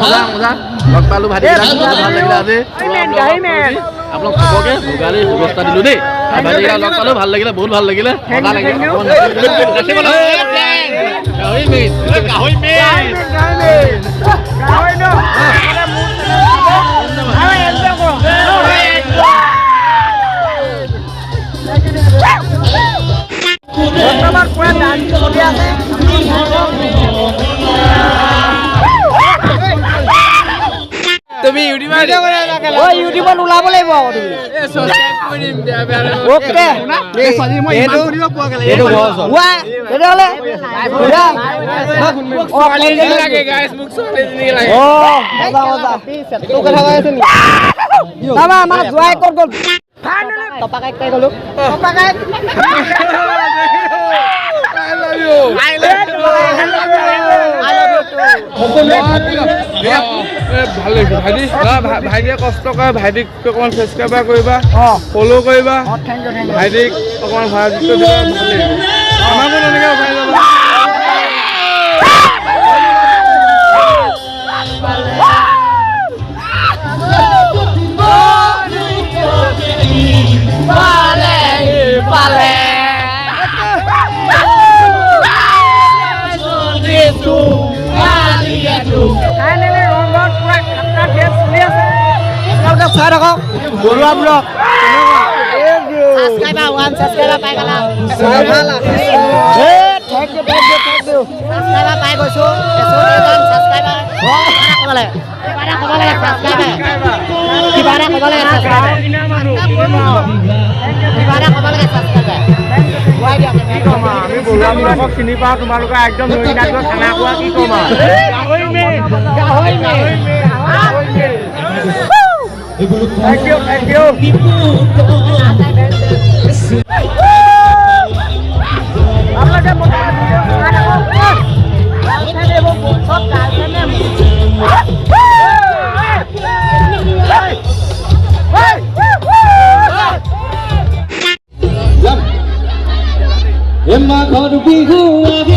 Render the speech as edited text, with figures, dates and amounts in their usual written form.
মজা মজা লগ পালো ভাইটি ভাল লাগিলে আজি আপোনাক খবৰকে ভোগালী ব্যৱস্থা দিলো দেই ভাইটি লগ পালো ভাল লাগিলে বহুত ভাল লাগিলে মজা লাগিলে তুমি ইউটিউবত ওলাব লাগিব ভাল লাগিছে ভাইটিয়ে কষ্ট কৰে ভাইটিক অকণমান ছাবস্ক্ৰাইব কৰিবা ফ'ল' কৰিবা ভাইটিক অকণমান ভাড়া আমাকো তেনেকৈ উঠাই যাবা চাই থাকক Baruah blog subscriber one subscriber পাই গলা থেংক ইউ ছাবস্ক্ৰাইবাৰ পাই গৈছো ছাবস্ক্ৰাইবাৰ ক'ব লাগে আমি বৰুৱা ব্লগক চিনি পাওঁ তোমালোকে একদম খানা খোৱা কি ক'ম Thank you. Em mà có được đi